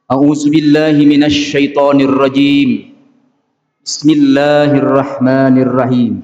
A'udzu billahi minasy syaithanir rajim. Bismillahirrahmanirrahim.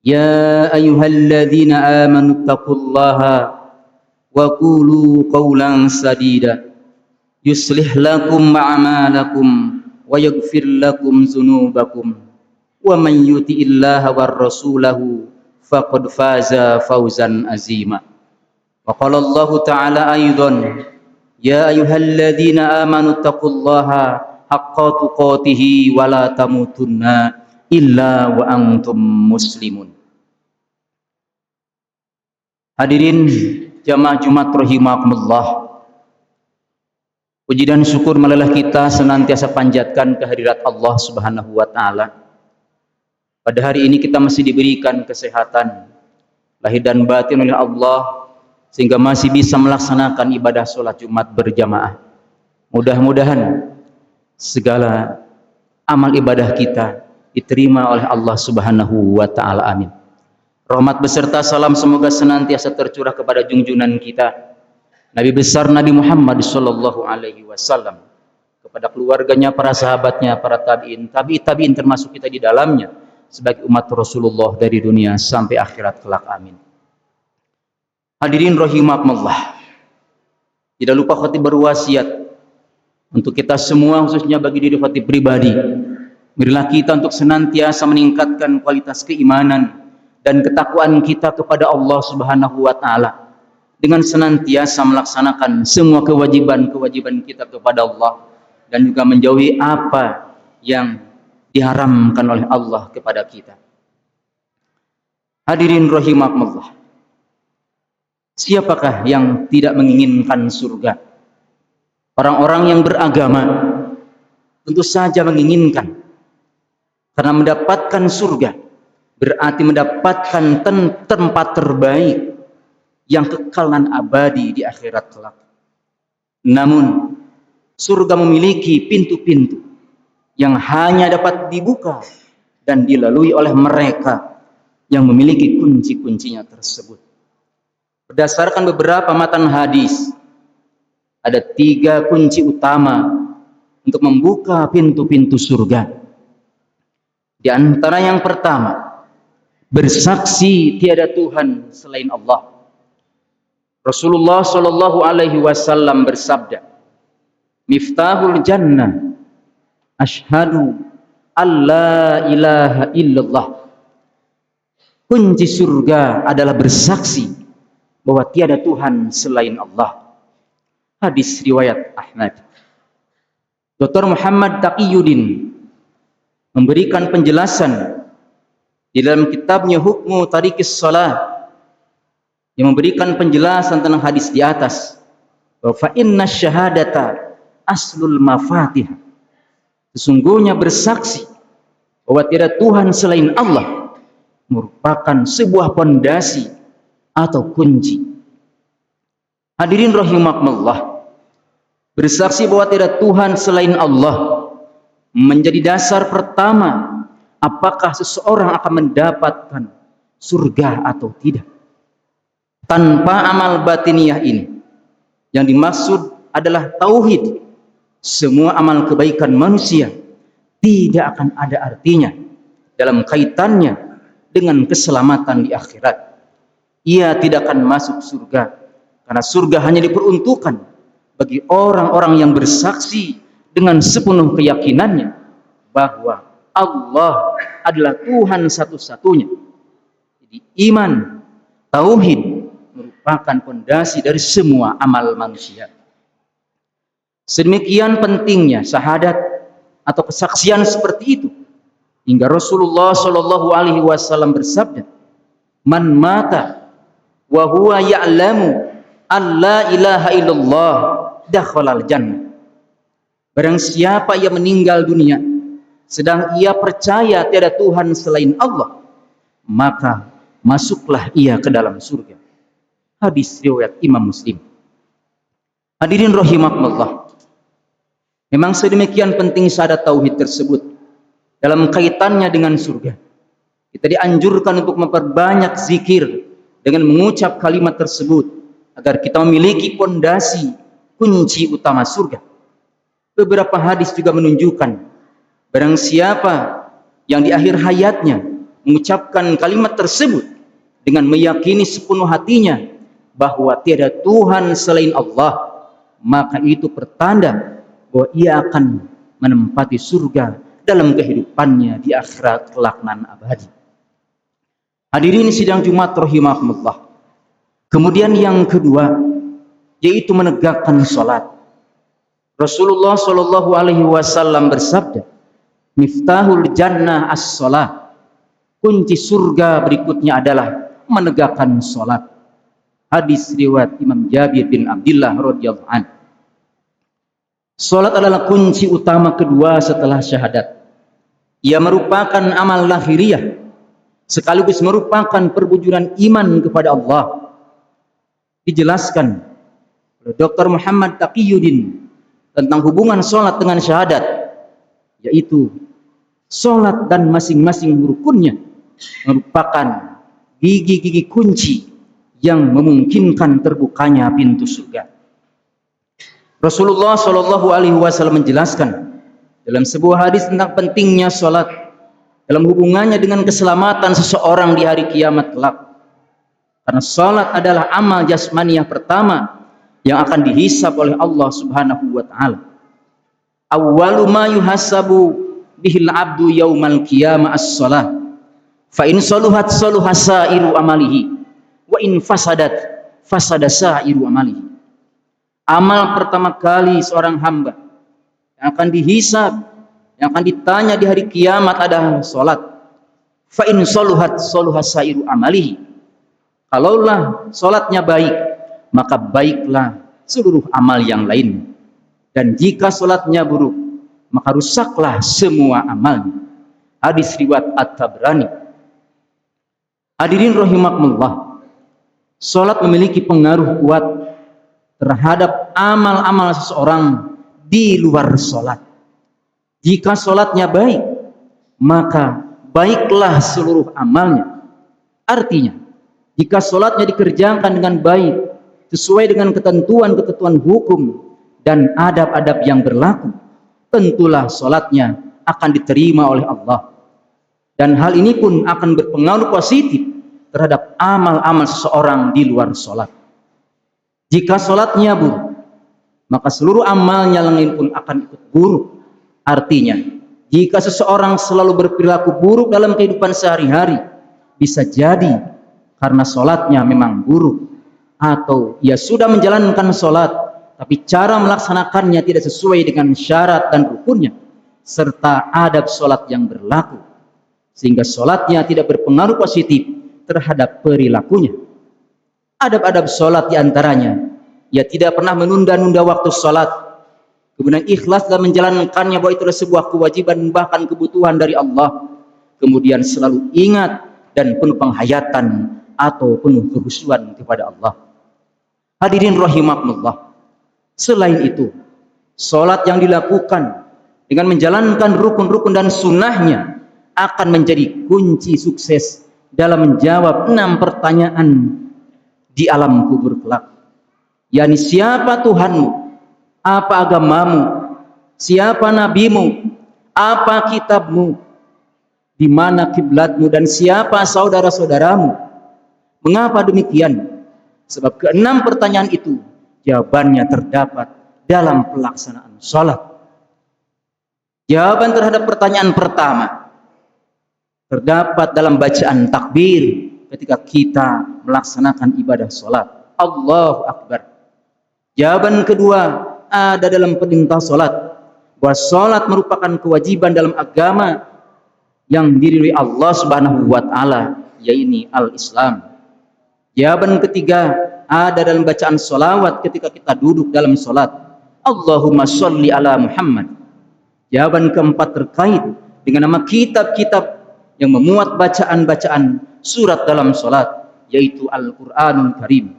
Ya ayyuhalladzina amanu taqullaha wa qulu qawlan sadida. Yuslih lakum a'malakum wa yaghfir lakum dzunubakum. Wa man yuti'illaha war rasulahu faqad faza fawzan azima. Wa qala Allah ta'ala aidan Ya ayyuhalladzina amanu taqullaha haqqa tuqatih wa la tamutunna illa wa antum muslimun. Hadirin jamaah Jumat rahimakumullah. Puji dan syukur marilah kita senantiasa panjatkan kehadirat Allah Subhanahu wa taala. Pada hari ini kita masih diberikan kesehatan lahir dan batin oleh Allah sehingga masih bisa melaksanakan ibadah sholat Jumat berjamaah. Mudah-mudahan segala amal ibadah kita diterima oleh Allah Subhanahu wa taala. Amin. Rahmat beserta salam semoga senantiasa tercurah kepada junjungan kita Nabi besar Nabi Muhammad sallallahu alaihi wasallam, kepada keluarganya, para sahabatnya, para tabi'in termasuk kita di dalamnya sebagai umat Rasulullah dari dunia sampai akhirat kelak. Amin. Hadirin rahimakumullah. Tidak lupa khatib berwasiat untuk kita semua, khususnya bagi diri khatib pribadi. Marilah kita untuk senantiasa meningkatkan kualitas keimanan dan ketakwaan kita kepada Allah Subhanahu wa taala dengan senantiasa melaksanakan semua kewajiban-kewajiban kita kepada Allah dan juga menjauhi apa yang diharamkan oleh Allah kepada kita. Hadirin rahimakumullah. Siapakah yang tidak menginginkan surga? Orang-orang yang beragama tentu saja menginginkan, karena mendapatkan surga berarti mendapatkan tempat terbaik yang kekal dan abadi di akhirat kelak. Namun surga memiliki pintu-pintu yang hanya dapat dibuka dan dilalui oleh mereka yang memiliki kunci-kuncinya tersebut. Berdasarkan beberapa matan hadis, ada 3 kunci utama untuk membuka pintu-pintu surga. Di antara yang pertama, bersaksi tiada Tuhan selain Allah. Rasulullah Shallallahu alaihi wasallam bersabda, "Miftahul jannah asyhadu alla ilaha illallah." Kunci surga adalah bersaksi bahwa tiada Tuhan selain Allah. Hadis riwayat Ahmad. Dr. Muhammad Taqiyuddin memberikan penjelasan di dalam kitabnya Hukmu Tariqis Shalah, yang memberikan penjelasan tentang hadis di atas, bahwa fa inna syahadata aslul mafatih. Sesungguhnya bersaksi bahwa tiada Tuhan selain Allah merupakan sebuah pondasi atau kunci. Hadirin rahimakumullah, bersaksi bahwa tidak Tuhan selain Allah menjadi dasar pertama apakah seseorang akan mendapatkan surga atau tidak. Tanpa amal batiniah ini, yang dimaksud adalah tauhid, semua amal kebaikan manusia tidak akan ada artinya dalam kaitannya dengan keselamatan di akhirat. Ia tidak akan masuk surga, karena surga hanya diperuntukkan bagi orang-orang yang bersaksi dengan sepenuh keyakinannya bahwa Allah adalah Tuhan satu-satunya. Jadi iman, tauhid merupakan pondasi dari semua amal manusia. Sedemikian pentingnya syahadat atau kesaksian seperti itu, hingga Rasulullah Shallallahu alaihi wasallam bersabda, "Man mata wa huwa ya'lamu alla ilaha illallah dakhalal jannah." Barang siapa yang meninggal dunia sedang ia percaya tiada Tuhan selain Allah, maka masuklah ia ke dalam surga. Hadis riwayat Imam Muslim. Hadirin rahimakumullah, memang sedemikian penting syahadat tauhid tersebut dalam kaitannya dengan surga. Kita dianjurkan untuk memperbanyak zikir dengan mengucap kalimat tersebut agar kita memiliki pondasi kunci utama surga. Beberapa hadis juga menunjukkan barang siapa yang di akhir hayatnya mengucapkan kalimat tersebut dengan meyakini sepenuh hatinya bahwa tiada Tuhan selain Allah, maka itu pertanda bahwa ia akan menempati surga dalam kehidupannya di akhirat kelak nan abadi. Hadirin sidang Jumat rahimahumullah. Kemudian yang kedua yaitu menegakkan salat. Rasulullah Shallallahu alaihi wasallam bersabda, "Miftahul jannah as-shalah." Kunci surga berikutnya adalah menegakkan salat. Hadis riwayat Imam Jabir bin Abdullah radhiyallahu anhu. Salat adalah kunci utama kedua setelah syahadat. Ia merupakan amal lahiriah sekaligus merupakan perwujudan iman kepada Allah. Dijelaskan oleh Dr. Muhammad Taqiyuddin tentang hubungan salat dengan syahadat, yaitu salat dan masing-masing rukunnya merupakan gigi-gigi kunci yang memungkinkan terbukanya pintu surga. Rasulullah Shallallahu alaihi wasallam menjelaskan dalam sebuah hadis tentang pentingnya salat dalam hubungannya dengan keselamatan seseorang di hari kiamat kelak. Karena salat adalah amal jasmaniyah pertama yang akan dihisab oleh Allah Subhanahu wa taala. Awwalu ma yuhasabu bihil abdu yaumal qiyamah as-shalah. Fa in saluhat saluha sa'iru amalihi wa in fasadat fasada sa'iru amalihi. Amal pertama kali seorang hamba yang akan dihisab, yang akan ditanya di hari kiamat adalah salat. Fa in saluhat saluha sa'iru amalihi. Kalaulah salatnya baik, maka baiklah seluruh amal yang lain. Dan jika salatnya buruk, maka rusaklah semua amalnya. Hadis riwayat At-Tabrani. Hadirin rahimakumullah, salat memiliki pengaruh kuat terhadap amal-amal seseorang di luar salat. Jika salatnya baik, maka baiklah seluruh amalnya. Artinya, jika salatnya dikerjakan dengan baik, sesuai dengan ketentuan-ketentuan hukum dan adab-adab yang berlaku, tentulah salatnya akan diterima oleh Allah. Dan hal ini pun akan berpengaruh positif terhadap amal-amal seseorang di luar salat. Jika salatnya buruk, maka seluruh amalnya lain pun akan ikut buruk. Artinya, jika seseorang selalu berperilaku buruk dalam kehidupan sehari-hari, bisa jadi karena salatnya memang buruk, atau ia sudah menjalankan salat tapi cara melaksanakannya tidak sesuai dengan syarat dan rukunnya serta adab salat yang berlaku, sehingga salatnya tidak berpengaruh positif terhadap perilakunya. Adab-adab salat diantaranya, ia tidak pernah menunda-nunda waktu salat, kemudian ikhlas dalam menjalankannya bahwa itu adalah sebuah kewajiban bahkan kebutuhan dari Allah, kemudian selalu ingat dan penuh penghayatan atau penuh kehusuan kepada Allah. Hadirin rahimakumullah, selain itu salat yang dilakukan dengan menjalankan rukun-rukun dan sunnahnya akan menjadi kunci sukses dalam menjawab 6 pertanyaan di alam kubur kelak. yakni siapa Tuhanmu, apa agamamu, siapa nabimu, apa kitabmu, di mana kiblatmu, dan siapa saudara-saudaramu. Mengapa demikian? Sebab ke-6 pertanyaan itu jawabannya terdapat dalam pelaksanaan salat. Jawaban terhadap pertanyaan pertama terdapat dalam bacaan takbir ketika kita melaksanakan ibadah salat. Allahu Akbar. Jawaban kedua ada dalam perintah salat, bahwa salat merupakan kewajiban dalam agama yang diridhoi Allah Subhanahu wa taala, yaitu al-Islam. Jawaban ketiga ada dalam bacaan salawat ketika kita duduk dalam salat. Allahumma sholli ala Muhammad. Jawaban keempat terkait dengan nama kitab-kitab yang memuat bacaan-bacaan surat dalam salat, yaitu Al-Qur'anul Karim.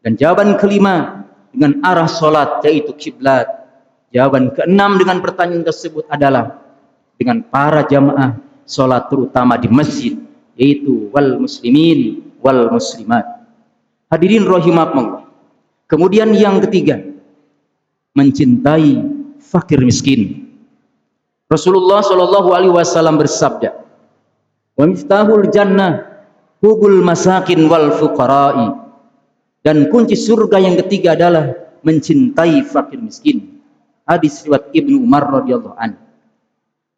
Dan jawaban kelima dengan arah salat, yaitu kiblat. Jawaban keenam dengan pertanyaan tersebut adalah dengan para jamaah salat terutama di masjid, yaitu wal muslimin wal muslimat. Hadirin rahimakumullah. Kemudian yang ketiga, mencintai fakir miskin. Rasulullah Shallallahu Alaihi Wasallam bersabda, "Wa miftahul jannah hubul masakin wal fuqara'i." Dan kunci surga yang ketiga adalah mencintai fakir miskin. Hadis riwayat Ibnu Umar radhiyallahu anhu.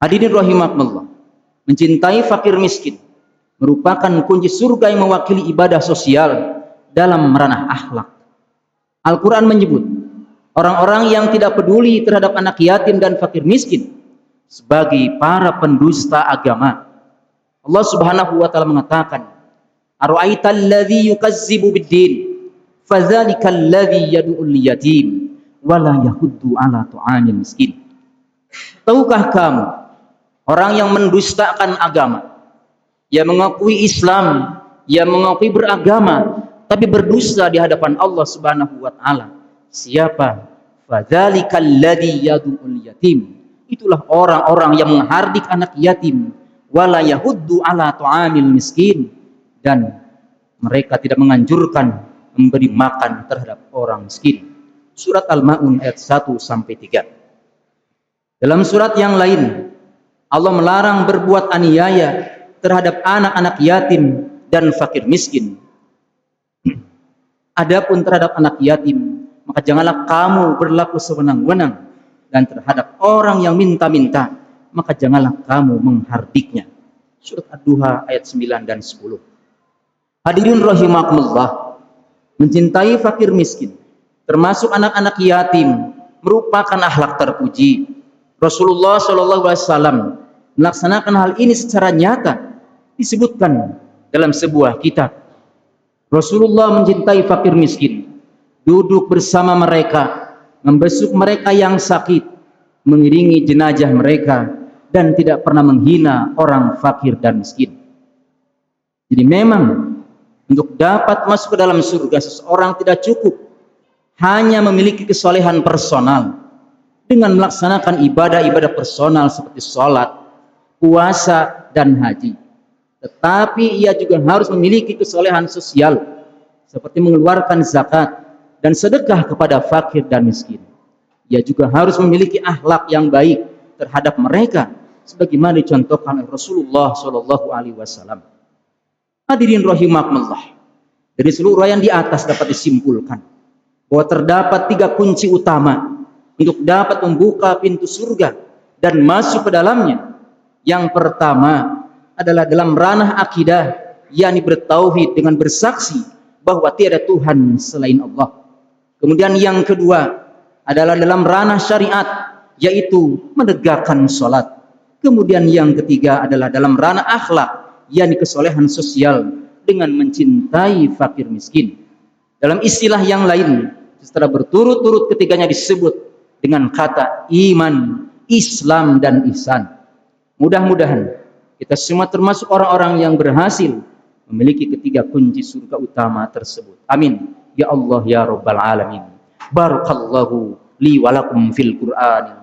Hadirin rahimakumullah, mencintai fakir miskin merupakan kunci surga yang mewakili ibadah sosial dalam ranah akhlak. Al-Quran menyebut orang-orang yang tidak peduli terhadap anak yatim dan fakir miskin sebagai para pendusta agama. Allah Subhanahu wa taala mengatakan, "Ara'aital ladzi yukazzibu bid-din, fadzalikal ladzi yad'ul yatim wa la yahuddu 'ala ta'amil miskin." Tahukah kamu orang yang mendustakan agama, yang mengakui Islam, yang mengakui beragama, tapi berdusta di hadapan Allah Subhanahu wa taala? Siapa? Fadzalikal ladzi yad'ul yatim. Itulah orang-orang yang menghardik anak yatim, wala yahuddu ala ta'amil miskin, dan mereka tidak menganjurkan memberi makan terhadap orang miskin. Surat Al-Ma'un ayat 1 sampai 3. Dalam surat yang lain, Allah melarang berbuat aniaya terhadap anak-anak yatim dan fakir miskin. Adapun terhadap anak yatim, maka janganlah kamu berlaku sewenang-wenang, dan terhadap orang yang minta-minta, maka janganlah kamu menghardiknya. Surat Ad-Duha ayat 9 dan 10. Hadirin rahimakumullah, mencintai fakir miskin, termasuk anak-anak yatim, merupakan akhlak terpuji. Rasulullah Shallallahu Alaihi Wasallam melaksanakan hal ini secara nyata, disebutkan dalam sebuah kitab. Rasulullah mencintai fakir miskin, duduk bersama mereka, membesuk mereka yang sakit, mengiringi jenazah mereka, dan tidak pernah menghina orang fakir dan miskin. Jadi memang untuk dapat masuk ke dalam surga, seseorang tidak cukup hanya memiliki kesolehan personal dengan melaksanakan ibadah-ibadah personal seperti sholat, puasa, dan haji. Tetapi ia juga harus memiliki kesolehan sosial seperti mengeluarkan zakat dan sedekah kepada fakir dan miskin. Ia juga harus memiliki akhlak yang baik terhadap mereka sebagaimana dicontohkan oleh Rasulullah Shallallahu Alaihi Wasallam. Hadirin rahimakumullah, dari seluruh yang di atas dapat disimpulkan bahwa terdapat 3 kunci utama untuk dapat membuka pintu surga dan masuk ke dalamnya. Yang pertama adalah dalam ranah akidah, yakni bertauhid dengan bersaksi bahwa tiada Tuhan selain Allah. Kemudian yang kedua adalah dalam ranah syariat, yaitu menegakkan sholat. Kemudian yang ketiga adalah dalam ranah akhlak, yakni kesolehan sosial dengan mencintai fakir miskin. Dalam istilah yang lain, setelah berturut-turut ketiganya disebut dengan kata iman, Islam, dan ihsan. Mudah-mudahan kita semua termasuk orang-orang yang berhasil memiliki ketiga kunci surga utama tersebut. Amin. Ya Allah ya Rabbal Alamin. Barakallahu li walakum fil Qur'anil